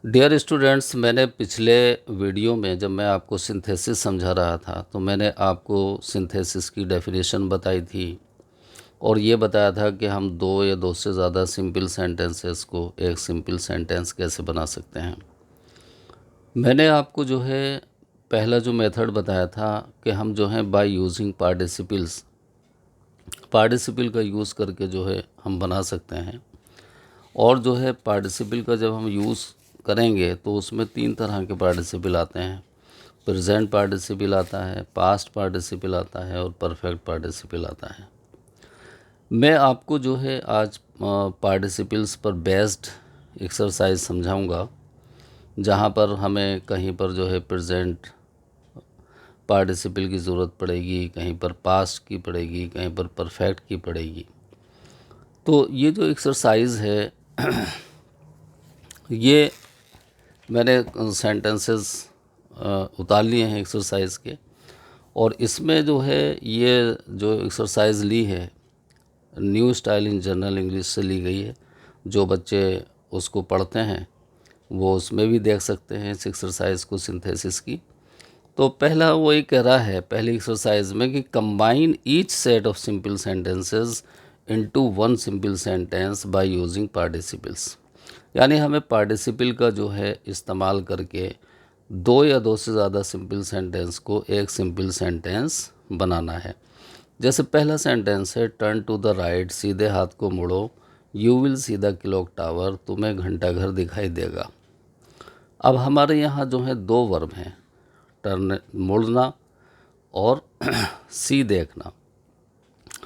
Dear students, मैंने पिछले video में जब मैं आपको सिंथेसिस समझा रहा था तो मैंने आपको सिंथेसिस की डेफिनेशन बताई थी और ये बताया था कि हम दो या दो से ज़्यादा सिंपल सेंटेंसेस को एक सिंपल सेंटेंस कैसे बना सकते हैं। मैंने आपको जो है पहला जो मेथड बताया था कि हम जो है बाय यूजिंग पार्टिसिपल का यूज़ करके जो है हम बना सकते हैं। और जो है पार्टिसिपल का जब हम यूज़ करेंगे तो उसमें तीन तरह के पार्टिसिपल आते हैं। प्रेजेंट पार्टिसिपल आता है, पास्ट पार्टिसिपल आता है और परफेक्ट पार्टिसिपल आता है। मैं आपको जो है आज पार्टिसिपल्स पर बेस्ड एक्सरसाइज समझाऊंगा, जहां पर हमें कहीं पर जो है प्रेजेंट पार्टिसिपल की ज़रूरत पड़ेगी, कहीं पर पास्ट की पड़ेगी, कहीं पर परफेक्ट की पड़ेगी। तो ये जो एक्सरसाइज है ये मैंने सेंटेंसेस उतार लिए हैं एक्सरसाइज के, और इसमें जो है ये जो एक्सरसाइज ली है new style in general English से ली गई है। जो बच्चे उसको पढ़ते हैं वो उसमें भी देख सकते हैं इस एक्सरसाइज को, सिंथेसिस की। तो पहला वो ये कह रहा है पहली एक्सरसाइज में कि combine each set of simple sentences into one simple sentence by using participles. यानी हमें पार्टिसिपल का जो है इस्तेमाल करके दो या दो से ज़्यादा सिंपल सेंटेंस को एक सिंपल सेंटेंस बनाना है। जैसे पहला सेंटेंस है टर्न टू द राइट, सीधे हाथ को मुड़ो, you will see the clock tower, तुम्हें घंटाघर दिखाई देगा। अब हमारे यहाँ जो है दो वर्ब हैं, टर्न मुड़ना और सी देखना।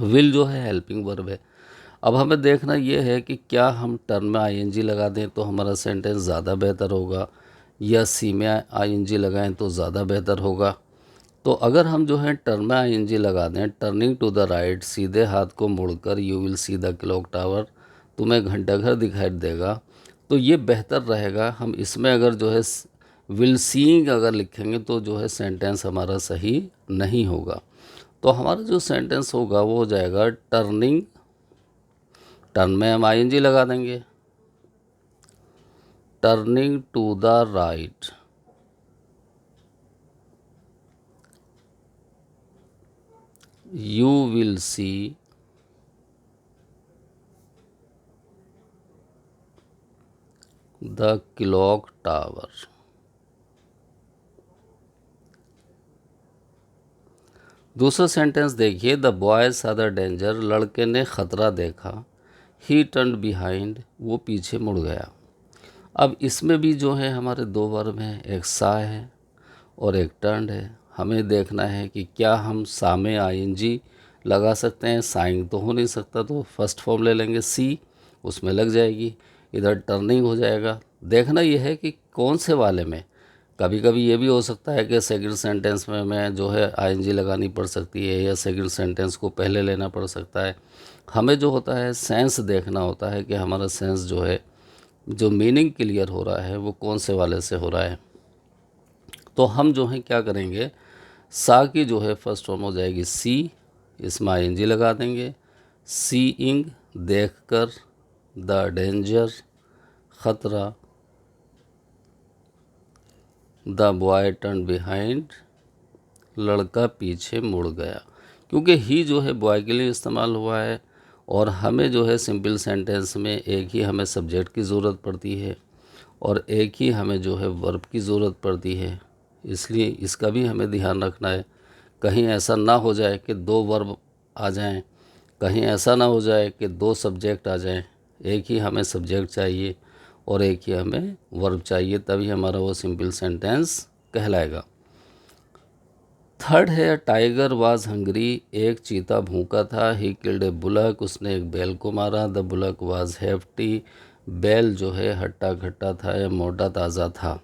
विल जो है हेल्पिंग वर्ब है। अब हमें देखना ये है कि क्या हम टर्न में आईएनजी लगा दें तो हमारा सेंटेंस ज़्यादा बेहतर होगा, या सी में आईएनजी लगाएं तो ज़्यादा बेहतर होगा। तो अगर हम जो है टर्न में आईएनजी लगा दें, टर्निंग टू द राइट, सीधे हाथ को मुड़कर, you will see the clock tower, तुम्हें घंटाघर दिखाई देगा, तो ये बेहतर रहेगा। हम इसमें अगर जो है विल सीइंग अगर लिखेंगे तो जो है सेंटेंस हमारा सही नहीं होगा। तो हमारा जो सेंटेंस होगा वो हो जाएगा टर्निंग, टर्न में हम आईएनजी लगा देंगे, turning to the right, you will see the clock tower. दूसरा सेंटेंस देखिए, the boy saw the danger, लड़के ने खतरा देखा, ही टर्न बिहाइंड, वो पीछे मुड़ गया। अब इसमें भी जो है हमारे दो वर्ब हैं, एक सा है और एक टर्न है। हमें देखना है कि क्या हम सा में आईएनजी लगा सकते हैं, साइंग तो हो नहीं सकता, तो फर्स्ट फॉर्म ले लेंगे सी, उसमें लग जाएगी, इधर टर्निंग हो जाएगा। देखना यह है कि कौन से वाले में। कभी कभी ये भी हो सकता है कि सेकंड सेंटेंस में मैं जो है आईएनजी लगानी पड़ सकती है, या सेकंड सेंटेंस को पहले लेना पड़ सकता है। हमें जो होता है सेंस देखना होता है कि हमारा सेंस जो है, जो मीनिंग क्लियर हो रहा है वो कौन से वाले से हो रहा है। तो हम जो है क्या करेंगे, सा की जो है फर्स्ट फॉर्म हो जाएगी सी, इसमें आईएनजी लगा देंगे, सीइंग देखकर, द डेंजर खतरा, द बॉय टर्न बिहाइंड, लड़का पीछे मुड़ गया। क्योंकि ही जो है बॉय के लिए इस्तेमाल हुआ है और हमें जो है सिंपल सेंटेंस में एक ही हमें सब्जेक्ट की ज़रूरत पड़ती है और एक ही हमें जो है वर्ब की ज़रूरत पड़ती है, इसलिए इसका भी हमें ध्यान रखना है। कहीं ऐसा ना हो जाए कि दो वर्ब आ जाएं, कहीं ऐसा ना हो जाए कि दो सब्जेक्ट आ जाएं। एक ही हमें सब्जेक्ट चाहिए और एक ही हमें वर्ब चाहिए, तभी हमारा वो सिंपल सेंटेंस कहलाएगा। थर्ड है टाइगर वाज हंग्री, एक चीता भूखा था, ही किल्ड ए बुलक, उसने एक बैल को मारा, द बुलक वाज हेफ्टी, बैल जो है हट्टा खट्टा था या मोटा ताज़ा था।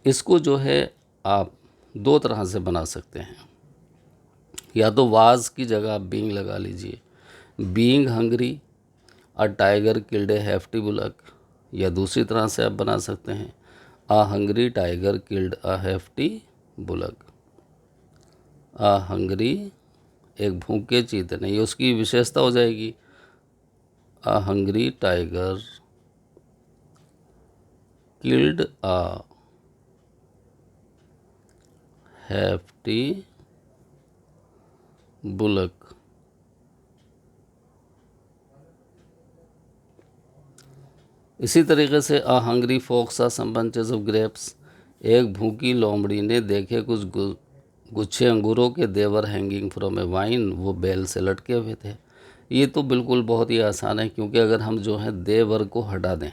इसको जो है आप दो तरह से बना सकते हैं, या तो वाज की जगह आप बीइंग लगा लीजिए, being hungry a tiger killed A hefty bullock, या दूसरी तरह से आप बना सकते हैं a hungry tiger killed a hefty bullock. A hungry एक भूखे चीते ने, ये उसकी विशेषता हो जाएगी। A hungry tiger killed a hefty bullock। इसी तरीके से a hungry fox saw some bunches of grapes। एक भूखी लोमड़ी ने देखे कुछ गुच्छे अंगूरों के, देवर हैंगिंग फ्रॉम ए वाइन, वो बेल से लटके हुए थे। ये तो बिल्कुल बहुत ही आसान है, क्योंकि अगर हम जो है देवर को हटा दें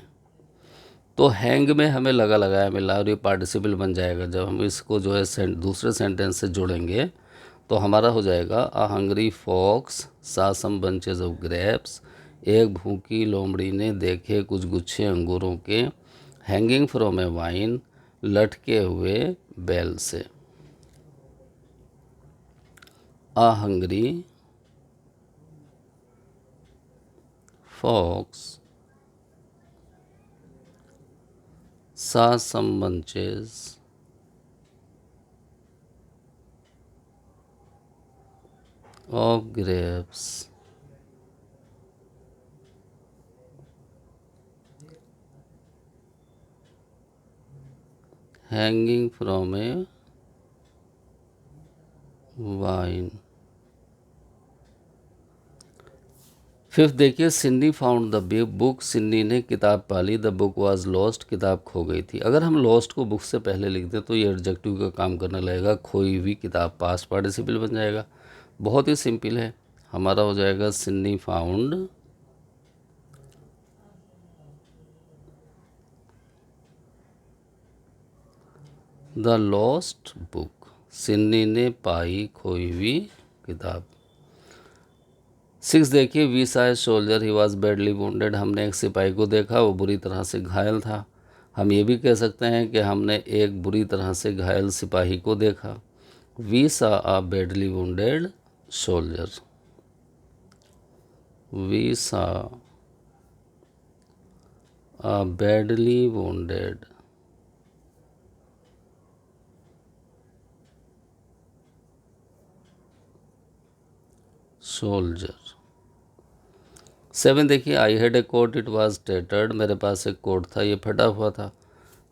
तो हैंग में हमें लगा लगाया मिला और ये पार्टिसिपल बन जाएगा। जब हम इसको जो है दूसरे सेंटेंस से जोड़ेंगे तो हमारा हो जाएगा अ हंग्री फॉक्स सा सम बंचेस ऑफ ग्रेप्स। एक भूखी लोमड़ी ने देखे कुछ गुच्छे अंगूरों के, हैंगिंग फ्रॉम ए वाइन, लटके हुए बेल से। A hungry fox saw some bunches of grapes hanging from a vine। Fifth देखिए, Sinni found the book. Sinni ने किताब पाली। द बुक वाज लॉस्ट, किताब खो गई थी। अगर हम लॉस्ट को बुक से पहले लिख दें तो ये एडजेक्टिव का काम करने लगेगा। खोई हुई किताब पास्ट पार्टिसिपल बन जाएगा। बहुत ही सिंपल है, हमारा हो जाएगा Sinni found the lost book. Sinni ने पाई खोई हुई किताब। सिक्स देखिए, we saw a soldier he was badly wounded. हमने एक सिपाही को देखा, वो बुरी तरह से घायल था। हम ये भी कह सकते हैं कि हमने एक बुरी तरह से घायल सिपाही को देखा। We saw a badly wounded soldier. We saw a badly wounded soldier. Seven देखिए, I had a coat it was tattered. मेरे पास एक कोट था, ये फटा हुआ था।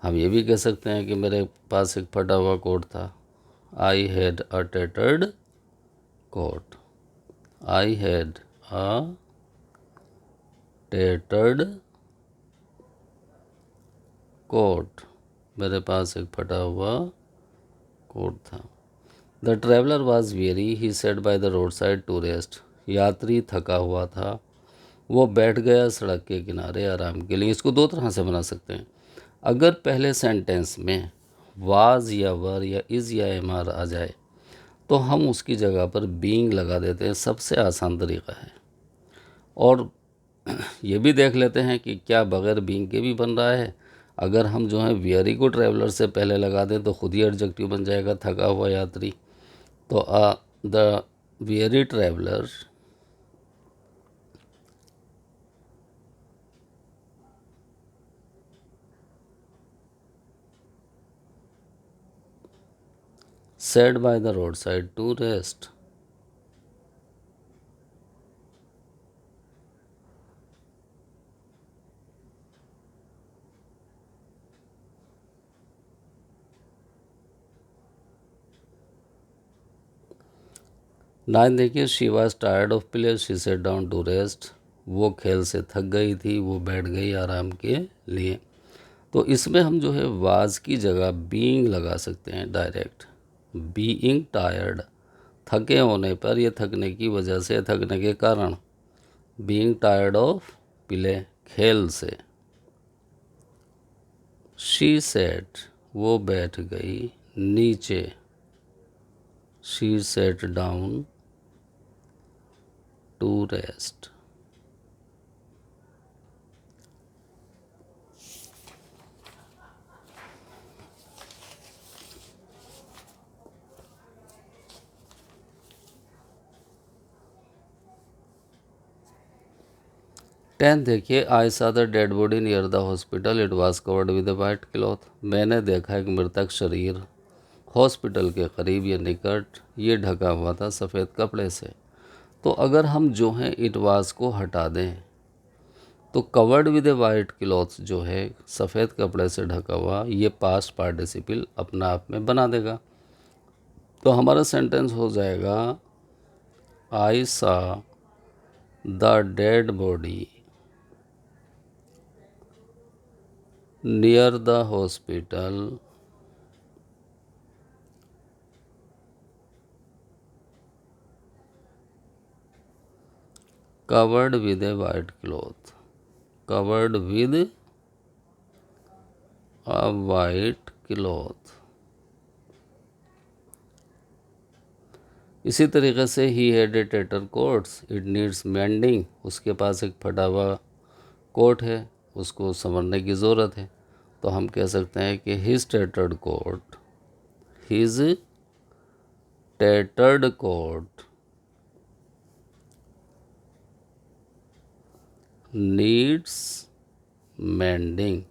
हम ये भी कह सकते हैं कि मेरे पास एक फटा हुआ कोट था। I had a tattered coat. I had a tattered coat. मेरे पास एक फटा हुआ कोट था। The traveller was very he sat by the road side to rest. यात्री थका हुआ था, वो बैठ गया सड़क के किनारे आराम के लिए। इसको दो तरह से बना सकते हैं। अगर पहले सेंटेंस में वाज या वर या इज़ या एम आर आ जाए तो हम उसकी जगह पर बीइंग लगा देते हैं, सबसे आसान तरीका है। और ये भी देख लेते हैं कि क्या बगैर बीइंग के भी बन रहा है। अगर हम जो है वेरी को ट्रैवलर से पहले लगा दें तो खुद ही एडजेक्टिव बन जाएगा, थका हुआ यात्री। तो the very traveller sat by the roadside to rest। Nine देखिए, she was tired of play, she sat down to rest. वो खेल से थक गई थी, वो बैठ गई आराम के लिए। तो इसमें हम जो है वाज की जगह बीइंग लगा सकते हैं डायरेक्ट। बीइंग टायर्ड, थके होने पर, ये थकने की वजह से, थकने के कारण। बीइंग टायर्ड ऑफ प्ले, खेल से। शी सेट, वो बैठ गई नीचे। She sat down to rest. Tenth देखिए, I saw the dead body near the hospital, it was covered with a white cloth. मैंने देखा एक मृतक शरीर हॉस्पिटल के करीब या निकट, ये ढका हुआ था सफ़ेद कपड़े से। तो अगर हम जो हैं इट वाज को हटा दें तो covered with A white cloth जो है सफ़ेद कपड़े से ढका हुआ, ये पास्ट पार्टिसिपल अपना आप में बना देगा। तो हमारा सेंटेंस हो जाएगा आई saw the dead body near the hospital covered with a white cloth, covered with a white cloth। इसी तरीके से ही had a tatter coats it needs mending, उसके पास एक फटा हुआ कोट है, उसको संवरने की ज़रूरत है। तो हम कह सकते हैं कि his tattered coat, his tattered coat needs mending,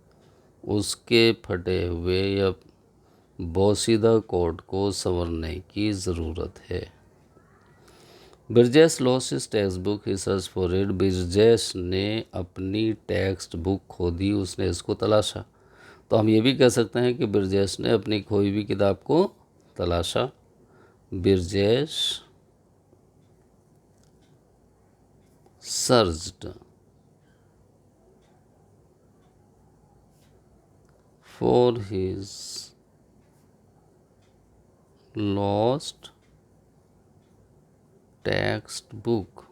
उसके फटे हुए या बोसीदा कोट को संवरने की ज़रूरत है। Birjesh lost his text book, he search for it. Birjesh ने अपनी टेक्स्ट बुक खो दी, उसने इसको तलाशा। तो हम ये भी कह सकते हैं कि बिरजेश ने अपनी खोई हुई किताब को तलाशा। Brijesh searched for his lost textbook।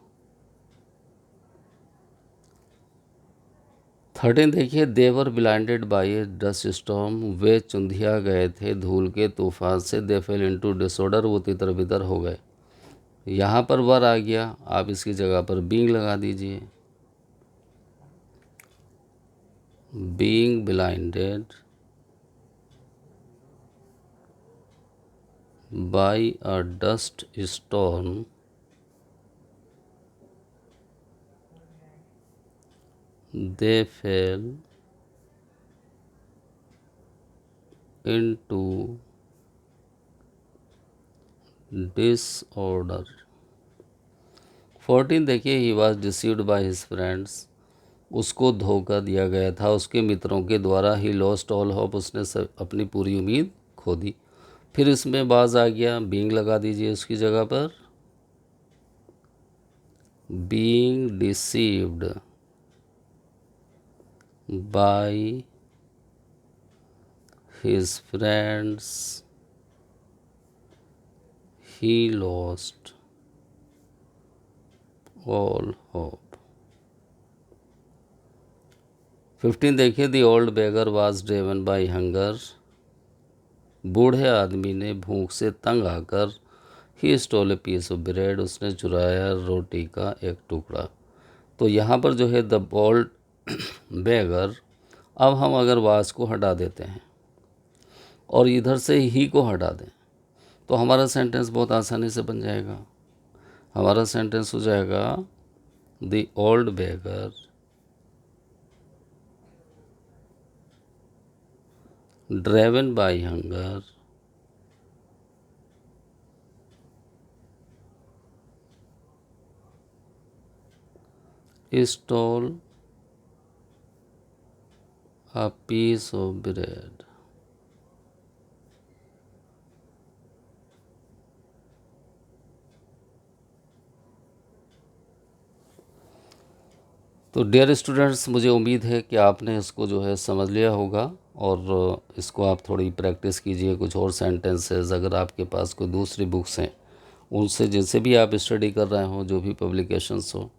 13 देखिए, they were blinded by a dust storm, वे चुंधिया गए थे धूल के तूफान से। दे फेल इनटू डिसऑर्डर, वो तितर बितर हो गए। यहाँ पर वर आ गया, आप इसकी जगह पर बीइंग लगा दीजिए। Being blinded by a dust storm they fell into disorder। 14 देखिए, he was deceived by his friends, उसको धोखा दिया गया था उसके मित्रों के द्वारा। ही lost all hope, उसने अपनी पूरी उम्मीद खो दी। फिर इसमें बाज आ गया, बीइंग लगा दीजिए उसकी जगह पर। Being deceived by his friends he lost all hope. 15 देखिए, the old beggar was driven by hunger, बूढ़े आदमी ने भूख से तंग आकर he stole a piece of bread, उसने चुराया रोटी का एक टुकड़ा। तो यहाँ पर जो है द ओल्ड बेगर, अब हम अगर वाज को हटा देते हैं और इधर से ही को हटा दें तो हमारा सेंटेंस बहुत आसानी से बन जाएगा। हमारा सेंटेंस हो जाएगा the old beggar driven by hunger stole a piece of bread। तो डियर स्टूडेंट्स, मुझे उम्मीद है कि आपने इसको जो है समझ लिया होगा और इसको आप थोड़ी प्रैक्टिस कीजिए। कुछ और सेंटेंसेस अगर आपके पास कोई दूसरी बुक्स हैं उनसे, जिनसे भी आप स्टडी कर रहे हो, जो भी पब्लिकेशंस हो,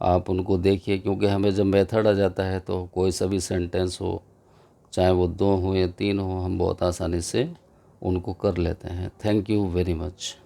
आप उनको देखिए। क्योंकि हमें जब मेथड आ जाता है तो कोई सा भी सेंटेंस हो, चाहे वो 2 हो या 3 हो, हम बहुत आसानी से उनको कर लेते हैं। Thank you very much.